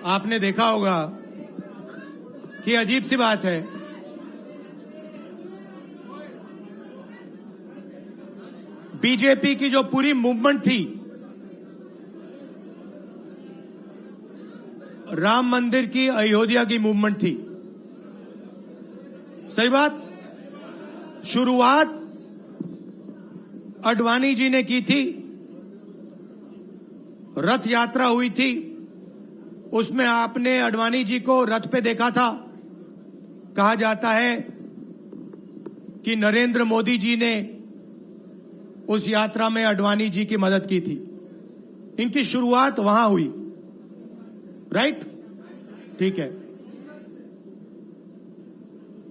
आपने देखा होगा कि अजीब सी बात है, बीजेपी की जो पूरी मूवमेंट थी राम मंदिर की, अयोध्या की मूवमेंट थी। सही बात। शुरुआत अडवाणी जी ने की थी, रथ यात्रा हुई थी, उसमें आपने अडवाणी जी को रथ पे देखा था। कहा जाता है कि नरेंद्र मोदी जी ने उस यात्रा में अडवाणी जी की मदद की थी। इनकी शुरुआत वहां हुई, राइट? ठीक है।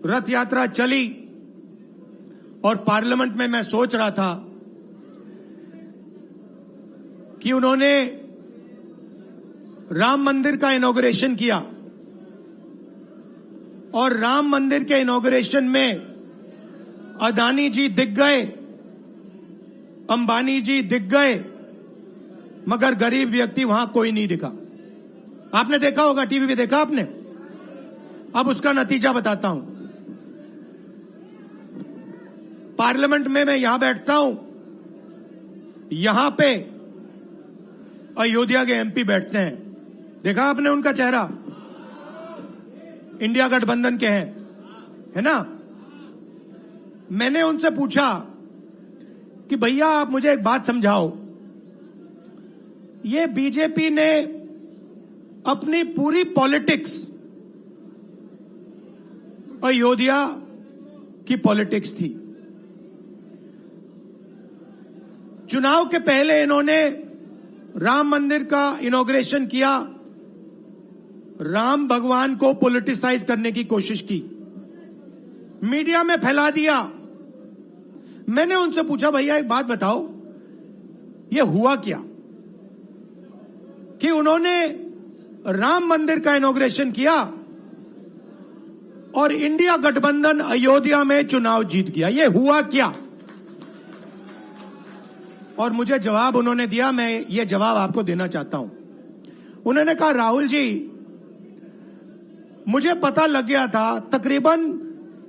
रथ यात्रा चली और पार्लियामेंट में मैं सोच रहा था कि उन्होंने राम मंदिर का इनॉग्रेशन किया और राम मंदिर के इनॉग्रेशन में अदानी जी दिख गए, अंबानी जी दिख गए, मगर गरीब व्यक्ति वहां कोई नहीं दिखा। आपने देखा होगा, टीवी पे देखा आपने। अब उसका नतीजा बताता हूं। पार्लियामेंट में मैं यहां बैठता हूं, यहां पे अयोध्या के एमपी बैठते हैं। देखा आपने उनका चेहरा? इंडिया गठबंधन के हैं, है ना? मैंने उनसे पूछा कि भैया आप मुझे एक बात समझाओ, ये बीजेपी ने अपनी पूरी पॉलिटिक्स अयोध्या की पॉलिटिक्स थी। चुनाव के पहले इन्होंने राम मंदिर का इनॉग्रेशन किया, राम भगवान को पॉलिटिसाइज करने की कोशिश की, मीडिया में फैला दिया। मैंने उनसे पूछा भैया एक बात बताओ, ये हुआ क्या कि उन्होंने राम मंदिर का इनॉग्रेशन किया और इंडिया गठबंधन अयोध्या में चुनाव जीत गया? ये हुआ क्या? और मुझे जवाब उन्होंने दिया, मैं ये जवाब आपको देना चाहता हूं। उन्होंने कहा राहुल जी, मुझे पता लग गया था, तकरीबन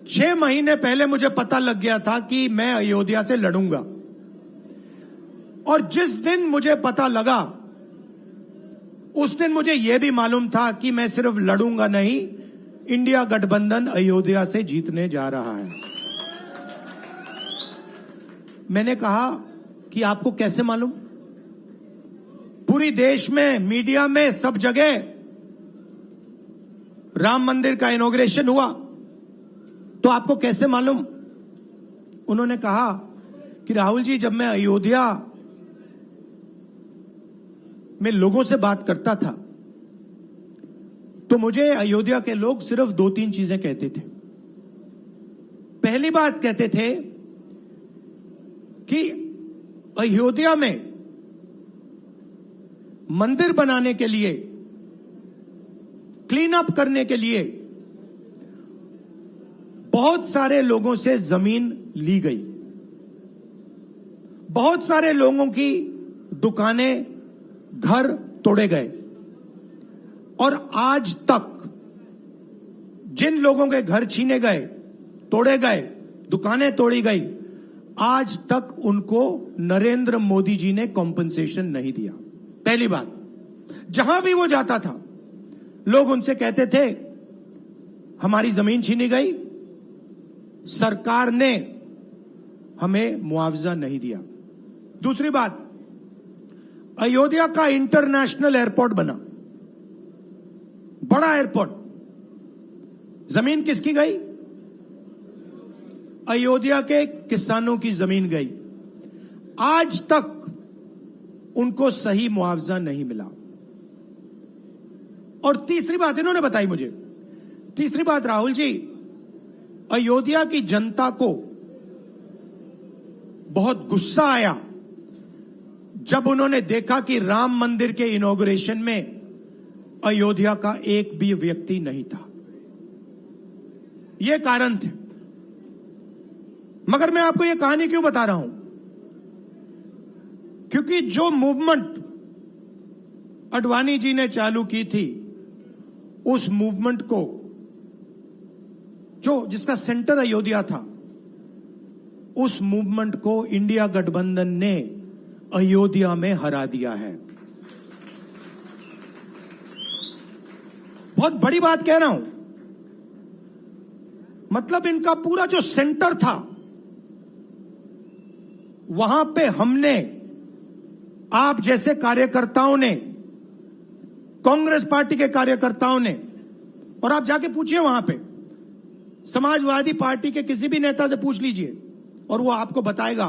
6 महीने पहले मुझे पता लग गया था कि मैं अयोध्या से लड़ूंगा, और जिस दिन मुझे पता लगा उस दिन मुझे यह भी मालूम था कि मैं सिर्फ लड़ूंगा नहीं, इंडिया गठबंधन अयोध्या से जीतने जा रहा है। मैंने कहा कि आपको कैसे मालूम? पूरी देश में, मीडिया में, सब जगह राम मंदिर का इनॉग्रेशन हुआ, तो आपको कैसे मालूम? उन्होंने कहा कि राहुल जी, जब मैं अयोध्या में लोगों से बात करता था तो मुझे अयोध्या के लोग सिर्फ 2-3 चीजें कहते थे। पहली बात कहते थे कि अयोध्या में मंदिर बनाने के लिए, क्लीन अप करने के लिए बहुत सारे लोगों से जमीन ली गई, बहुत सारे लोगों की दुकानें, घर तोड़े गए, और आज तक जिन लोगों के घर छीने गए, तोड़े गए, दुकानें तोड़ी गई, आज तक उनको नरेंद्र मोदी जी ने कॉम्पनसेशन नहीं दिया। पहली बात। जहां भी वो जाता था लोग उनसे कहते थे हमारी जमीन छीनी गई, सरकार ने हमें मुआवजा नहीं दिया। दूसरी बात, अयोध्या का इंटरनेशनल एयरपोर्ट बना, बड़ा एयरपोर्ट, जमीन किसकी गई? अयोध्या के किसानों की जमीन गई। आज तक उनको सही मुआवजा नहीं मिला। और तीसरी बात इन्होंने बताई मुझे, तीसरी बात, राहुल जी, अयोध्या की जनता को बहुत गुस्सा आया जब उन्होंने देखा कि राम मंदिर के इनॉग्रेशन में अयोध्या का एक भी व्यक्ति नहीं था। यह कारण थे। मगर मैं आपको यह कहानी क्यों बता रहा हूं? क्योंकि जो मूवमेंट अडवाणी जी ने चालू की थी उस मूवमेंट को, जो जिसका सेंटर अयोध्या था, उस मूवमेंट को इंडिया गठबंधन ने अयोध्या में हरा दिया है। बहुत बड़ी बात कह रहा हूं। मतलब इनका पूरा जो सेंटर था, वहां पे हमने, आप जैसे कार्यकर्ताओं ने, कांग्रेस पार्टी के कार्यकर्ताओं ने, और आप जाके पूछिए वहां पे समाजवादी पार्टी के किसी भी नेता से पूछ लीजिए, और वो आपको बताएगा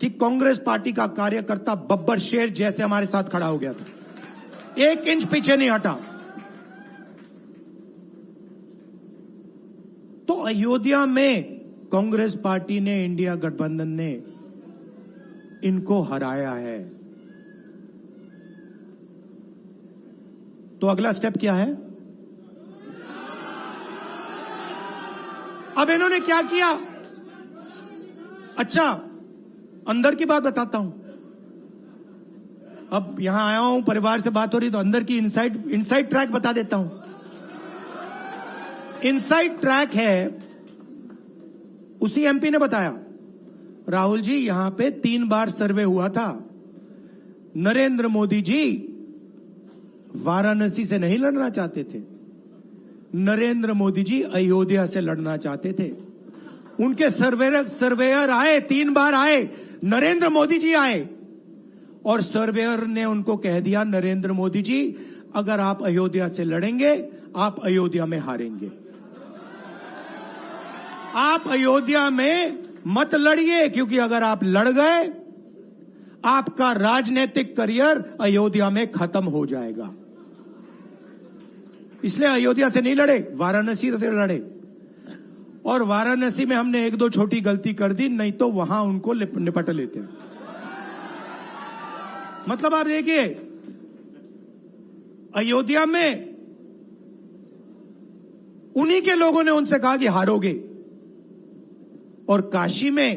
कि कांग्रेस पार्टी का कार्यकर्ता बब्बर शेर जैसे हमारे साथ खड़ा हो गया था, 1 इंच पीछे नहीं हटा। तो अयोध्या में कांग्रेस पार्टी ने, इंडिया गठबंधन ने इनको हराया है। तो अगला स्टेप क्या है? अब इन्होंने क्या किया? अच्छा, अंदर की बात बताता हूं। अब यहां आया हूं, परिवार से बात हो रही, तो अंदर की इनसाइड ट्रैक बता देता हूं। इनसाइड ट्रैक है, उसी एमपी ने बताया, राहुल जी यहां पे 3 बार सर्वे हुआ था। नरेंद्र मोदी जी वाराणसी से नहीं लड़ना चाहते थे, नरेंद्र मोदी जी अयोध्या से लड़ना चाहते थे। उनके सर्वेयर आए, 3 बार आए, नरेंद्र मोदी जी आए, और सर्वेयर ने उनको कह दिया, नरेंद्र मोदी जी अगर आप अयोध्या से लड़ेंगे, आप अयोध्या में हारेंगे। आप अयोध्या में मत लड़िए, क्योंकि अगर आप लड़ गए, आपका राजनीतिक करियर अयोध्या में खत्म हो जाएगा। इसलिए अयोध्या से नहीं लड़े, वाराणसी से लड़े। और वाराणसी में हमने 1-2 छोटी गलती कर दी, नहीं तो वहां उनको निपट लेते हैं। मतलब आप देखिए, अयोध्या में उन्हीं के लोगों ने उनसे कहा कि हारोगे, और काशी में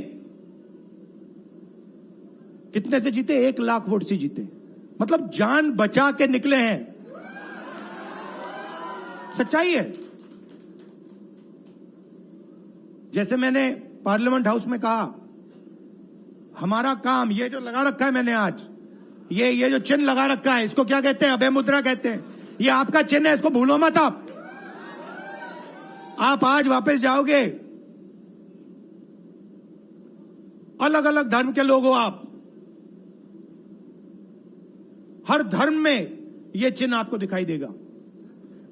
कितने से जीते? 1 लाख वोट से जीते। मतलब जान बचा के निकले हैं। सच्चाई है। जैसे मैंने पार्लियामेंट हाउस में कहा, हमारा काम, ये जो लगा रखा है मैंने आज, ये जो चिन्ह लगा रखा है, इसको क्या कहते हैं? अभय मुद्रा कहते हैं। ये आपका चिन्ह है, इसको भूलो मत। आप आज वापस जाओगे, अलग अलग धर्म के लोग हो आप, हर धर्म में यह चिन्ह आपको दिखाई देगा।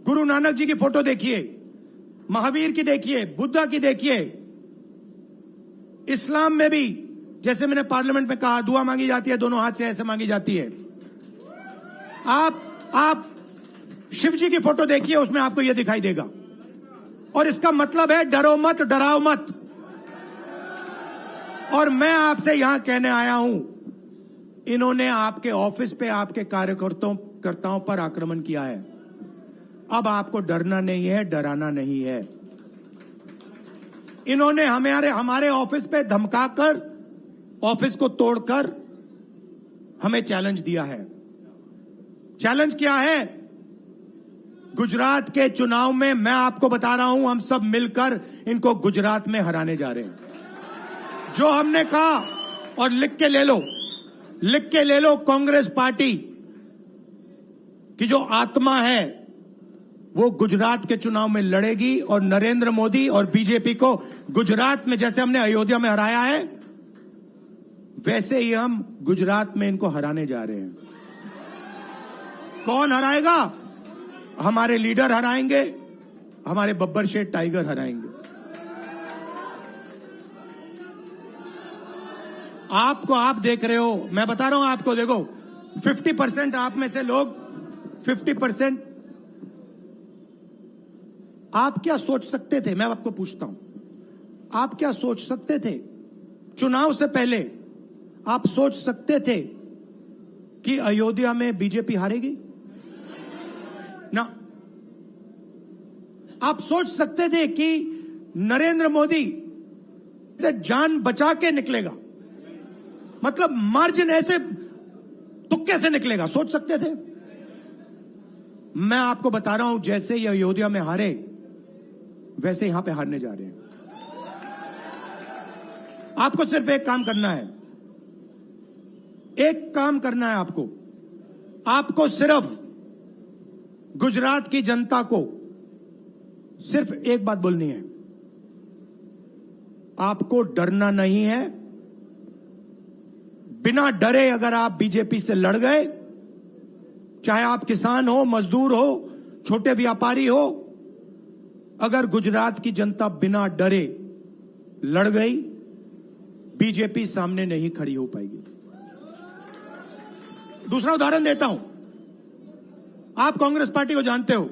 गुरु नानक जी की फोटो देखिए, महावीर की देखिए, बुद्धा की देखिए। इस्लाम में भी, जैसे मैंने पार्लियामेंट में कहा, दुआ मांगी जाती है, दोनों हाथ से ऐसे मांगी जाती है। आप शिव जी की फोटो देखिए, उसमें आपको यह दिखाई देगा। और इसका मतलब है डरो मत, डराओ मत। और मैं आपसे यहां कहने आया हूं, इन्होंने आपके ऑफिस पे, आपके कार्यकर्ताओं पर आक्रमण किया है। अब आपको डरना नहीं है, डराना नहीं है। इन्होंने हमारे ऑफिस पे धमकाकर, ऑफिस को तोड़कर हमें चैलेंज दिया है। चैलेंज क्या है? गुजरात के चुनाव में मैं आपको बता रहा हूं, हम सब मिलकर इनको गुजरात में हराने जा रहे हैं। जो हमने कहा, और लिख के ले लो, कांग्रेस पार्टी की जो आत्मा है वो गुजरात के चुनाव में लड़ेगी, और नरेंद्र मोदी और बीजेपी को गुजरात में, जैसे हमने अयोध्या में हराया है, वैसे ही हम गुजरात में इनको हराने जा रहे हैं। कौन हराएगा? हमारे लीडर हराएंगे, हमारे बब्बर शेर टाइगर हराएंगे। आप देख रहे हो, मैं बता रहा हूं आपको, देखो 50% आप में से लोग, 50% आप क्या सोच सकते थे? मैं आपको पूछता हूं, आप क्या सोच सकते थे? चुनाव से पहले आप सोच सकते थे कि अयोध्या में बीजेपी हारेगी? ना। आप सोच सकते थे कि नरेंद्र मोदी से जान बचा के निकलेगा? मतलब मार्जिन ऐसे तुक्के से निकलेगा, सोच सकते थे? मैं आपको बता रहा हूं, जैसे ये अयोध्या में हारे वैसे यहां पे हारने जा रहे हैं। आपको सिर्फ एक काम करना है, एक काम करना है आपको सिर्फ गुजरात की जनता को सिर्फ एक बात बोलनी है, आपको डरना नहीं है। बिना डरे अगर आप बीजेपी से लड़ गए, चाहे आप किसान हो, मजदूर हो, छोटे व्यापारी हो, अगर गुजरात की जनता बिना डरे लड़ गई, बीजेपी सामने नहीं खड़ी हो पाएगी। दूसरा उदाहरण देता हूं, आप कांग्रेस पार्टी को जानते हो?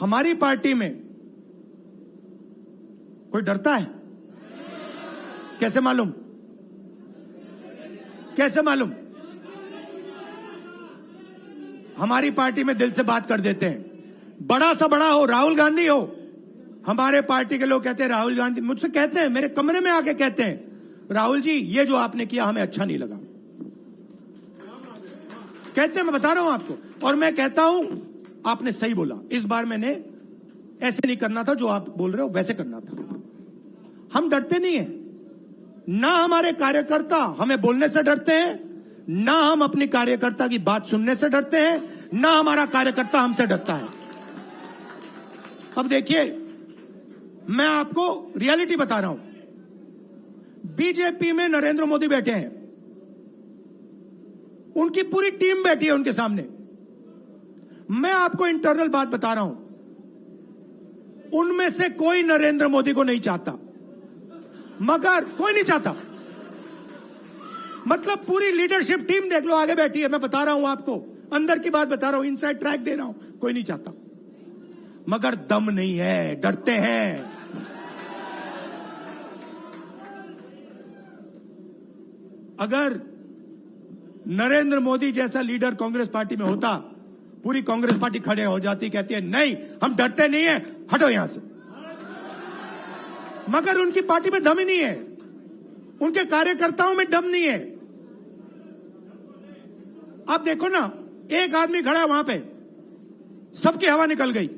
हमारी पार्टी में कोई डरता है? कैसे मालूम? हमारी पार्टी में दिल से बात कर देते हैं। बड़ा सा बड़ा हो, राहुल गांधी हो, हमारे पार्टी के लोग कहते हैं राहुल गांधी, मुझसे कहते हैं, मेरे कमरे में आके कहते हैं, राहुल जी ये जो आपने किया हमें अच्छा नहीं लगा। कहते हैं, मैं बता रहा हूं आपको, और मैं कहता हूं आपने सही बोला, इस बार मैंने ऐसे नहीं करना था, जो आप बोल रहे हो वैसे करना था। हम डरते नहीं है, ना हमारे कार्यकर्ता हमें बोलने से डरते हैं, ना हम अपनी कार्यकर्ता की बात सुनने से डरते हैं, ना हमारा कार्यकर्ता हमसे डरता है। अब देखिए, मैं आपको रियलिटी बता रहा हूं। बीजेपी में नरेंद्र मोदी बैठे हैं, उनकी पूरी टीम बैठी है उनके सामने। मैं आपको इंटरनल बात बता रहा हूं, उनमें से कोई नरेंद्र मोदी को नहीं चाहता, मगर कोई नहीं चाहता, मतलब पूरी लीडरशिप टीम देख लो, आगे बैठी है। मैं बता रहा हूं आपको, अंदर की बात बता रहा हूं, इनसाइड ट्रैक दे रहा हूं, कोई नहीं चाहता, मगर दम नहीं है, डरते हैं। अगर नरेंद्र मोदी जैसा लीडर कांग्रेस पार्टी में होता, पूरी कांग्रेस पार्टी खड़े हो जाती, कहती है नहीं हम डरते नहीं है, हटो यहां से। मगर उनकी पार्टी में दम ही नहीं है, उनके कार्यकर्ताओं में दम नहीं है। आप देखो ना, एक आदमी खड़ा है वहां पे, सबकी हवा निकल गई,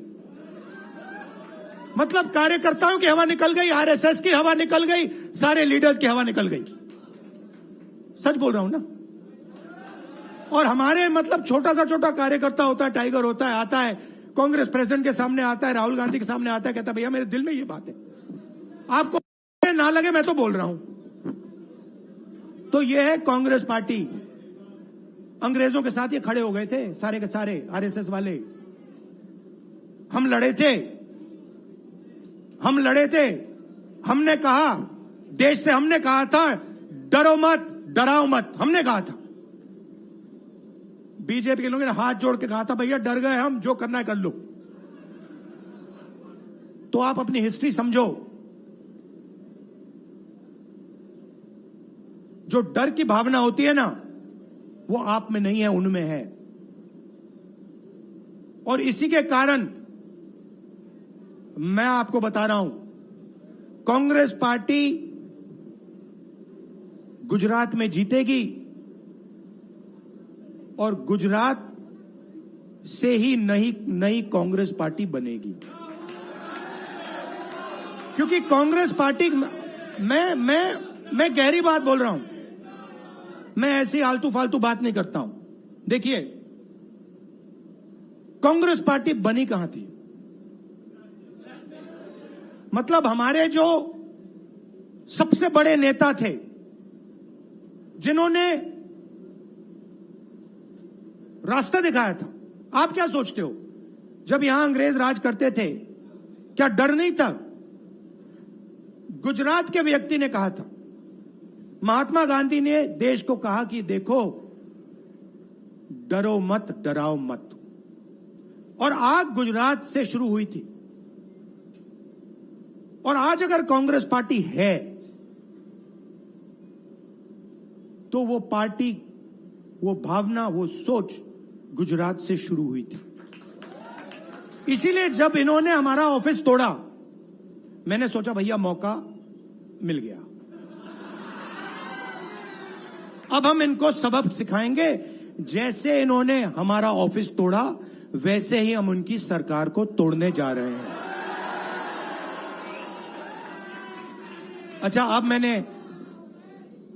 मतलब कार्यकर्ताओं की हवा निकल गई, आरएसएस की हवा निकल गई, सारे लीडर्स की हवा निकल गई। सच बोल रहा हूं ना। और हमारे मतलब छोटा कार्यकर्ता होता है, टाइगर होता है, आता है कांग्रेस प्रेसिडेंट के सामने, आता है राहुल गांधी के सामने, आता है, कहता है भैया मेरे दिल में ये बात है, आपको ना लगे मैं तो बोल रहा हूं। तो ये है कांग्रेस पार्टी। अंग्रेजों के साथ ये खड़े हो गए थे सारे के सारे आरएसएस वाले। हम लड़े थे, हमने कहा, देश से हमने कहा था डरो मत, डराओ मत, हमने कहा था। बीजेपी के लोगों ने हाथ जोड़ के कहा था भैया डर गए हम, जो करना है कर लो। तो आप अपनी हिस्ट्री समझो, जो डर की भावना होती है ना, वो आप में नहीं है, उनमें है। और इसी के कारण मैं आपको बता रहा हूं, कांग्रेस पार्टी गुजरात में जीतेगी और गुजरात से ही नई कांग्रेस पार्टी बनेगी। क्योंकि कांग्रेस पार्टी, मैं गहरी बात बोल रहा हूं, मैं ऐसी आलतू फालतू बात नहीं करता हूं। देखिए, कांग्रेस पार्टी बनी कहां थी? मतलब हमारे जो सबसे बड़े नेता थे, जिन्होंने रास्ता दिखाया था। आप क्या सोचते हो, जब यहां अंग्रेज राज करते थे, क्या डर नहीं था? गुजरात के व्यक्ति ने कहा था, महात्मा गांधी ने देश को कहा कि देखो, डरो मत, डराओ मत। और आग गुजरात से शुरू हुई थी। और आज अगर कांग्रेस पार्टी है, तो वो पार्टी, वो भावना, वो सोच गुजरात से शुरू हुई थी। इसीलिए जब इन्होंने हमारा ऑफिस तोड़ा, मैंने सोचा भैया मौका मिल गया। अब हम इनको सबक सिखाएंगे। जैसे इन्होंने हमारा ऑफिस तोड़ा, वैसे ही हम उनकी सरकार को तोड़ने जा रहे हैं। अच्छा, अब मैंने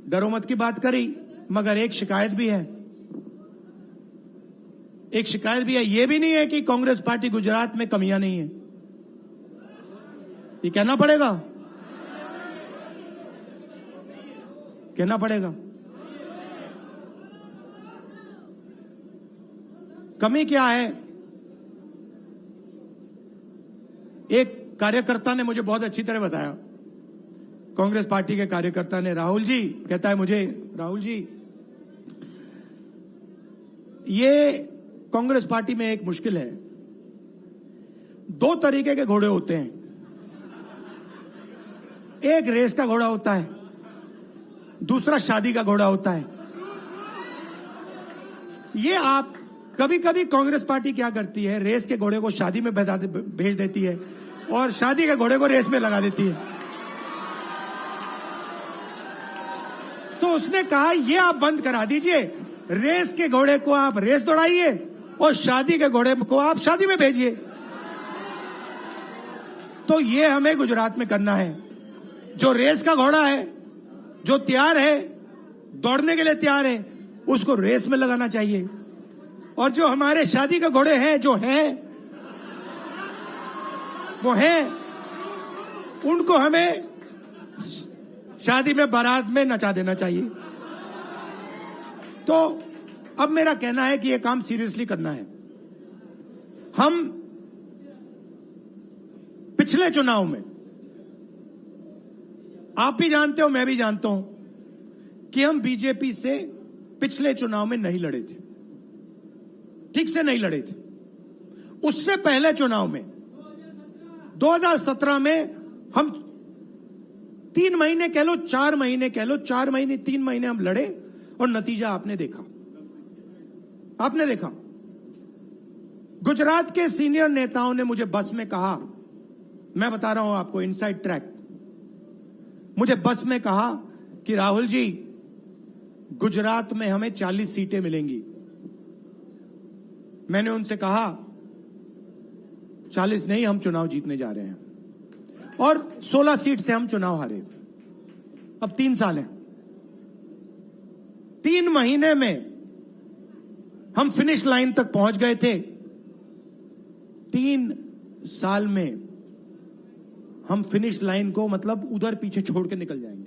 डरो मत की बात करी, मगर एक शिकायत भी है। एक शिकायत भी है। यह भी नहीं है कि कांग्रेस पार्टी गुजरात में कमियां नहीं है, ये कहना पड़ेगा, कहना पड़ेगा। कमी क्या है? एक कार्यकर्ता ने मुझे बहुत अच्छी तरह बताया, कांग्रेस पार्टी के कार्यकर्ता ने, राहुल जी, कहता है मुझे, राहुल जी, ये कांग्रेस पार्टी में एक मुश्किल है, दो तरीके के घोड़े होते हैं। एक रेस का घोड़ा होता है, दूसरा शादी का घोड़ा होता है। ये आप कभी कभी कांग्रेस पार्टी क्या करती है, रेस के घोड़े को शादी में भेज देती है और शादी के घोड़े को रेस में लगा देती है। तो उसने कहा ये आप बंद करा दीजिए, रेस के घोड़े को आप रेस दौड़ाइए और शादी के घोड़े को आप शादी में भेजिए। तो ये हमें गुजरात में करना है। जो रेस का घोड़ा है, जो तैयार है, दौड़ने के लिए तैयार है, उसको रेस में लगाना चाहिए। और जो हमारे शादी के घोड़े हैं, जो हैं, वो हैं, उनको हमें शादी में बारात में नचा देना चाहिए। तो अब मेरा कहना है कि यह काम सीरियसली करना है। हम पिछले चुनाव में, आप भी जानते हो, मैं भी जानता हूं कि हम बीजेपी से पिछले चुनाव में नहीं लड़े थे, ठीक से नहीं लड़े थे। उससे पहले चुनाव में 2017 में हम 3 महीने कह लो, 4 महीने कह लो, 4 महीने 3 महीने हम लड़े और नतीजा आपने देखा। आपने देखा, गुजरात के सीनियर नेताओं ने मुझे बस में कहा, मैं बता रहा हूं आपको इनसाइड ट्रैक, मुझे बस में कहा कि राहुल जी, गुजरात में हमें 40 सीटें मिलेंगी। मैंने उनसे कहा 40 नहीं, हम चुनाव जीतने जा रहे हैं। और 16 सीट से हम चुनाव हारे। अब 3 साल है, 3 महीने में हम फिनिश लाइन तक पहुंच गए थे। 3 साल में हम फिनिश लाइन को मतलब उधर पीछे छोड़ के निकल जाएंगे।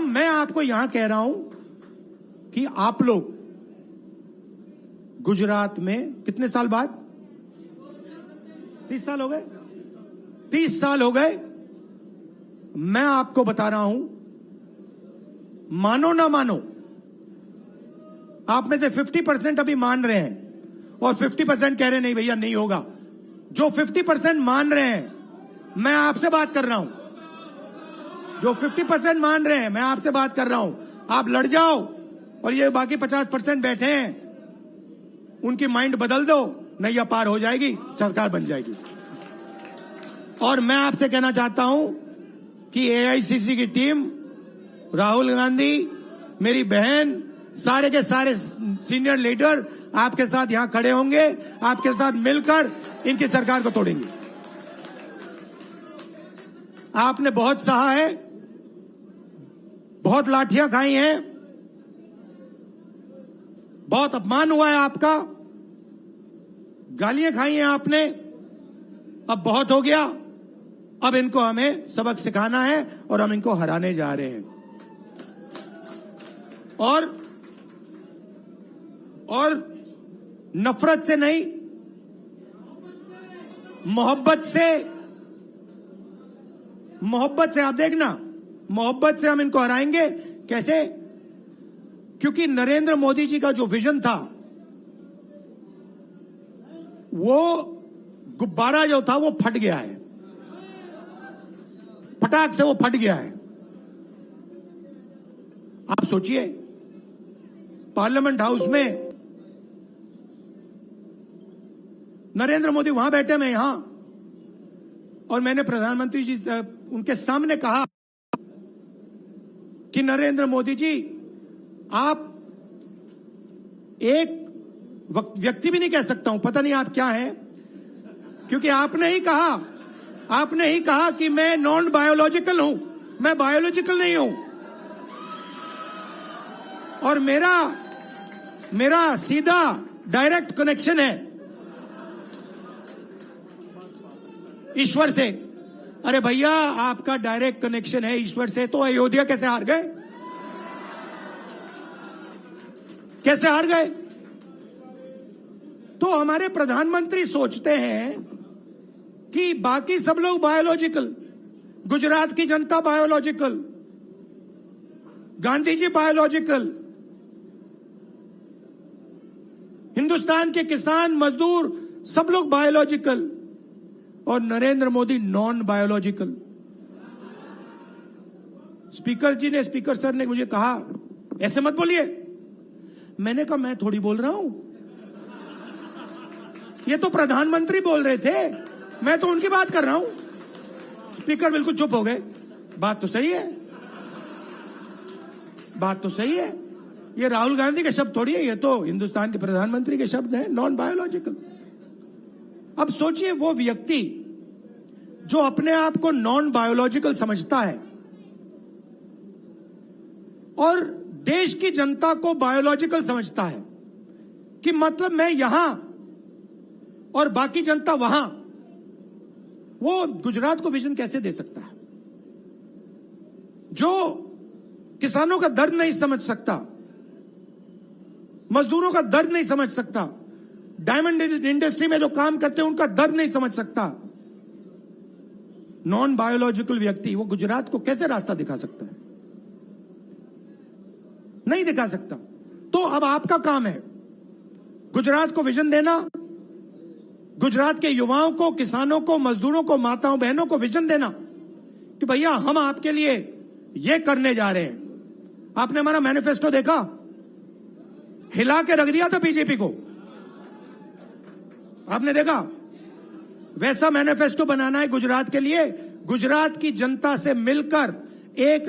मैं आपको यहां कह रहा हूं कि आप लोग गुजरात में कितने साल बाद, 30 साल हो गए, 30 साल हो गए। मैं आपको बता रहा हूं, मानो ना मानो, आप में से 50% अभी मान रहे हैं और 50% कह रहे हैं नहीं भैया नहीं होगा। जो 50% मान रहे हैं, मैं आपसे बात कर रहा हूं। जो 50% मान रहे हैं, मैं आपसे बात कर रहा हूं। आप लड़ जाओ और ये बाकी 50% बैठे हैं, उनकी माइंड बदल दो, नैया पार हो जाएगी, सरकार बन जाएगी। और मैं आपसे कहना चाहता हूं कि एआईसीसी की टीम, राहुल गांधी, मेरी बहन, सारे के सारे सीनियर लीडर आपके साथ यहां खड़े होंगे, आपके साथ मिलकर इनकी सरकार को तोड़ेंगे। आपने बहुत सहा है, बहुत लाठियां खाई हैं, बहुत अपमान हुआ है आपका, गालियां खाई हैं आपने। अब बहुत हो गया, अब इनको हमें सबक सिखाना है और हम इनको हराने जा रहे हैं। और नफरत से नहीं, मोहब्बत से आप देखना, मोहब्बत से हम इनको हराएंगे। कैसे? क्योंकि नरेंद्र मोदी जी का जो विजन था, वो गुब्बारा जो था वो फट गया है, फटाक से वो फट गया है। आप सोचिए, पार्लियामेंट हाउस में नरेंद्र मोदी वहां बैठे, मैं यहां, और मैंने प्रधानमंत्री जी उनके सामने कहा कि कि नरेंद्र मोदी जी, आप एक व्यक्ति भी नहीं कह सकता हूं, पता नहीं आप क्या हैं, क्योंकि आपने ही कहा कि मैं नॉन बायोलॉजिकल हूं, मैं बायोलॉजिकल नहीं हूं, और मेरा सीधा डायरेक्ट कनेक्शन है ईश्वर से। अरे भैया, आपका डायरेक्ट कनेक्शन है ईश्वर से, तो अयोध्या कैसे हार गए? कैसे हार गए? तो हमारे प्रधानमंत्री सोचते हैं कि बाकी सब लोग बायोलॉजिकल, गुजरात की जनता बायोलॉजिकल, गांधी जी बायोलॉजिकल, हिंदुस्तान के किसान मजदूर सब लोग बायोलॉजिकल, और Narendra Modi non biological. Speaker sir ने मुझे कहा, ऐसे मत बोलिए। मैंने कहा, मैं थोड़ी बोल रहा हूं, ये तो प्रधानमंत्री बोल रहे थे, मैं तो उनकी बात कर रहा हूं। स्पीकर बिल्कुल चुप हो गए। बात तो सही है, ये राहुल गांधी के शब्द थोड़ी है, ये तो हिंदुस्तान के प्रधानमंत्री के शब्द हैं, नॉन बायोलॉजिकल। अब सोचिए, वो व्यक्ति जो अपने आप को नॉन बायोलॉजिकल समझता है और देश की जनता को बायोलॉजिकल समझता है, कि मतलब मैं यहां और बाकी जनता वहां, वो गुजरात को विजन कैसे दे सकता है? जो किसानों का दर्द नहीं समझ सकता, मजदूरों का दर्द नहीं समझ सकता, डायमंड इंडस्ट्री में जो काम करते हैं उनका दर्द नहीं समझ सकता, नॉन बायोलॉजिकल व्यक्ति वो गुजरात को कैसे रास्ता दिखा सकता है? नहीं दिखा सकता। तो अब आपका काम है गुजरात को विजन देना, गुजरात के युवाओं को, किसानों को, मजदूरों को, माताओं बहनों को विजन देना कि भैया हम आपके लिए ये करने जा रहे हैं। आपने हमारा मैनिफेस्टो देखा, हिला के रख दिया था बीजेपी को, आपने देखा? वैसा मैनिफेस्टो बनाना है गुजरात के लिए। गुजरात की जनता से मिलकर 1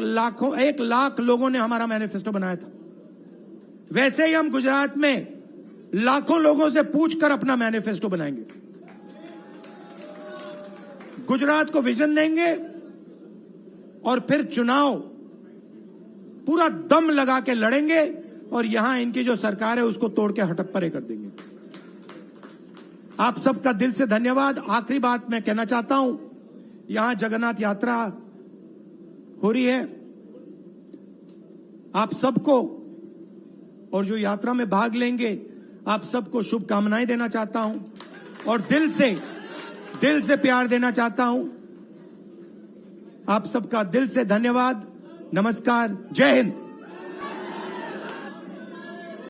लाख लोगों ने हमारा मैनिफेस्टो बनाया था। वैसे ही हम गुजरात में लाखों लोगों से पूछकर अपना मैनिफेस्टो बनाएंगे, गुजरात को विजन देंगे, और फिर चुनाव पूरा दम लगा के लड़ेंगे, और यहां इनकी जो सरकार है उसको तोड़ के हटप्परे कर देंगे। आप सबका दिल से धन्यवाद। आखिरी बात मैं कहना चाहता हूं, यहां जगन्नाथ यात्रा हो रही है, आप सबको, और जो यात्रा में भाग लेंगे, आप सबको शुभकामनाएं देना चाहता हूं, और दिल से प्यार देना चाहता हूं। आप सबका दिल से धन्यवाद। नमस्कार, जय हिंद।